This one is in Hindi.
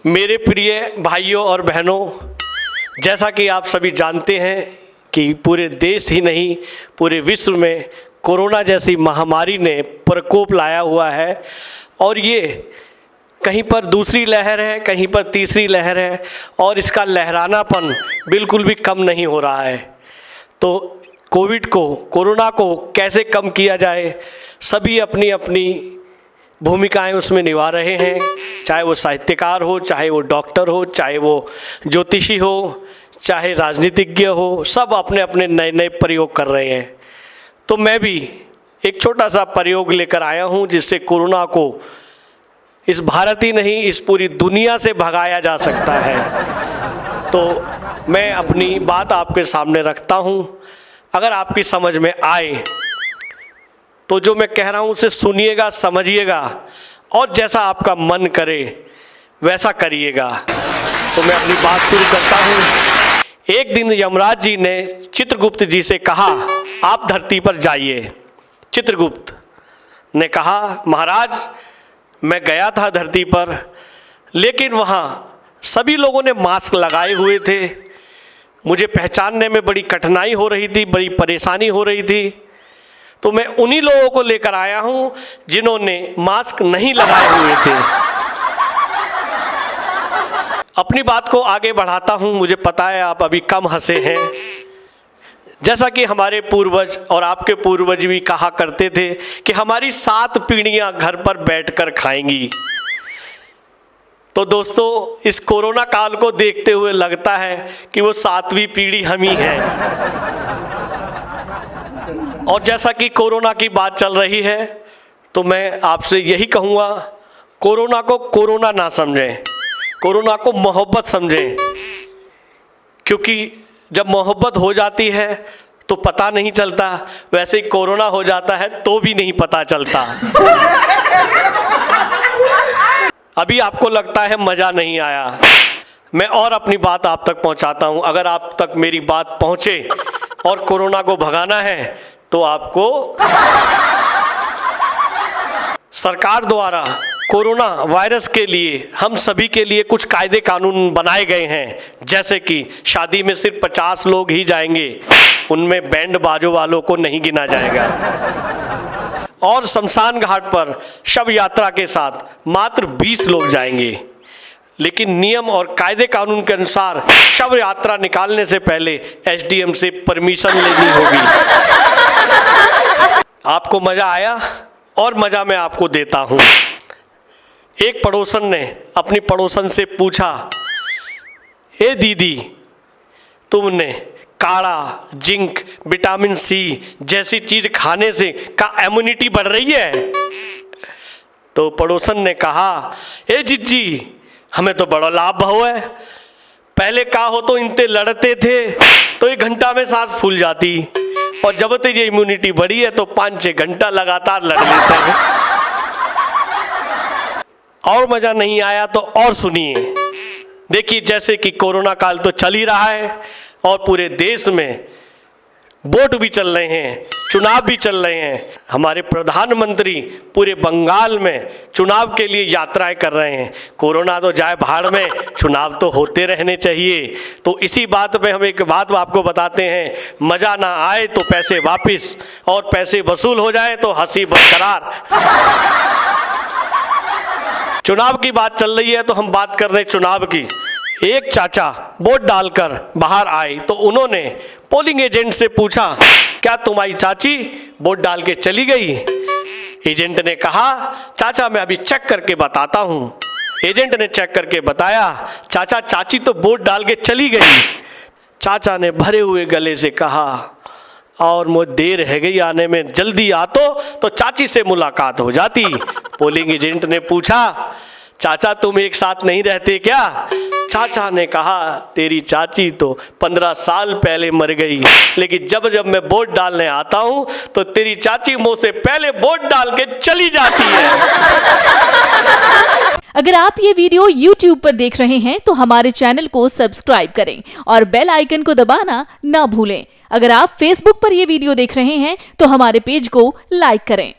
मेरे प्रिय भाइयों और बहनों, जैसा कि आप सभी जानते हैं कि पूरे देश ही नहीं पूरे विश्व में कोरोना जैसी महामारी ने प्रकोप लाया हुआ है और ये कहीं पर दूसरी लहर है, कहीं पर तीसरी लहर है और इसका लहरानापन बिल्कुल भी कम नहीं हो रहा है। तो कोरोना को कैसे कम किया जाए, सभी अपनी अपनी भूमिकाएं उसमें निभा रहे हैं, चाहे वो साहित्यकार हो, चाहे वो डॉक्टर हो, चाहे वो ज्योतिषी हो, चाहे राजनीतिज्ञ हो, सब अपने अपने नए नए प्रयोग कर रहे हैं। तो मैं भी एक छोटा सा प्रयोग लेकर आया हूं जिससे कोरोना को इस भारत ही नहीं इस पूरी दुनिया से भगाया जा सकता है। तो मैं अपनी बात आपके सामने रखता हूं, अगर आपकी समझ में आए तो जो मैं कह रहा हूं उसे सुनिएगा, समझिएगा और जैसा आपका मन करे वैसा करिएगा। तो मैं अपनी बात शुरू करता हूं। एक दिन यमराज जी ने चित्रगुप्त जी से कहा, आप धरती पर जाइए। चित्रगुप्त ने कहा, महाराज मैं गया था धरती पर, लेकिन वहाँ सभी लोगों ने मास्क लगाए हुए थे, मुझे पहचानने में बड़ी कठिनाई हो रही थी, बड़ी परेशानी हो रही थी। तो मैं उन्हीं लोगों को लेकर आया हूँ जिन्होंने मास्क नहीं लगाए हुए थे। अपनी बात को आगे बढ़ाता हूँ। मुझे पता है आप अभी कम हंसे हैं, जैसा कि हमारे पूर्वज और आपके पूर्वज भी कहा करते थे कि हमारी 7 पीढ़ियां घर पर बैठकर खाएंगी। तो दोस्तों, इस कोरोना काल को देखते हुए लगता है कि वो 7वीं पीढ़ी हम ही हैं। और जैसा कि कोरोना की बात चल रही है तो मैं आपसे यही कहूँगा, कोरोना को कोरोना ना समझें, कोरोना को मोहब्बत समझें, क्योंकि जब मोहब्बत हो जाती है तो पता नहीं चलता, वैसे ही कोरोना हो जाता है तो भी नहीं पता चलता। अभी आपको लगता है मज़ा नहीं आया, मैं और अपनी बात आप तक पहुंचाता हूं। अगर आप तक मेरी बात पहुंचे और कोरोना को भगाना है तो आपको सरकार द्वारा कोरोना वायरस के लिए हम सभी के लिए कुछ कायदे कानून बनाए गए हैं, जैसे कि शादी में सिर्फ 50 लोग ही जाएंगे, उनमें बैंड बाजों वालों को नहीं गिना जाएगा और शमशान घाट पर शव यात्रा के साथ मात्र 20 लोग जाएंगे। लेकिन नियम और कायदे कानून के अनुसार शव यात्रा निकालने से पहले एसडीएम से परमिशन लेनी होगी। आपको मजा आया और मजा मैं आपको देता हूं। एक पड़ोसन ने अपनी पड़ोसन से पूछा, ए दीदी, तुमने काढ़ा, जिंक, विटामिन सी जैसी चीज खाने से क्या इम्यूनिटी बढ़ रही है? तो पड़ोसन ने कहा, ए जिज्जी, हमें तो बड़ा लाभ हो है, पहले का हो तो इनते लड़ते थे तो 1 घंटा में सांस फूल जाती और जब तक ये इम्यूनिटी बढ़ी है तो 5-6 घंटा लगातार लड़ लेते हैं। और मजा नहीं आया तो और सुनिए। देखिए, जैसे कि कोरोना काल तो चल ही रहा है और पूरे देश में वोट भी चल रहे हैं, चुनाव भी चल रहे हैं। हमारे प्रधानमंत्री पूरे बंगाल में चुनाव के लिए यात्राएं कर रहे हैं। कोरोना तो जाए भाड़ में, चुनाव तो होते रहने चाहिए। तो इसी बात पे हम एक बात आपको बताते हैं, मज़ा ना आए तो पैसे वापिस और पैसे वसूल हो जाए तो हंसी बरकरार। चुनाव की बात चल रही है तो हम बात कर रहे हैं चुनाव की। एक चाचा वोट डालकर बाहर आए तो उन्होंने पोलिंग एजेंट से पूछा, क्या तुम्हारी चाची वोट डाल के चली गई? एजेंट ने कहा, चाचा मैं अभी चेक करके बताता हूँ। एजेंट ने चेक करके बताया, चाचा चाची तो वोट डाल के चली गई। चाचा ने भरे हुए गले से कहा, और मुझे देर है गई आने में, जल्दी आ तो चाची से मुलाकात हो जाती। पोलिंग एजेंट ने पूछा, चाचा तुम एक साथ नहीं रहते क्या? चाचा ने कहा, तेरी चाची तो 15 साल पहले मर गई, लेकिन जब जब मैं वोट डालने आता हूं तो तेरी चाची मुझसे पहले वोट डाल के चली जाती है। अगर आप ये वीडियो YouTube पर देख रहे हैं तो हमारे चैनल को सब्सक्राइब करें और बेल आइकन को दबाना ना भूलें। अगर आप Facebook पर ये वीडियो देख रहे हैं तो हमारे पेज को लाइक करें।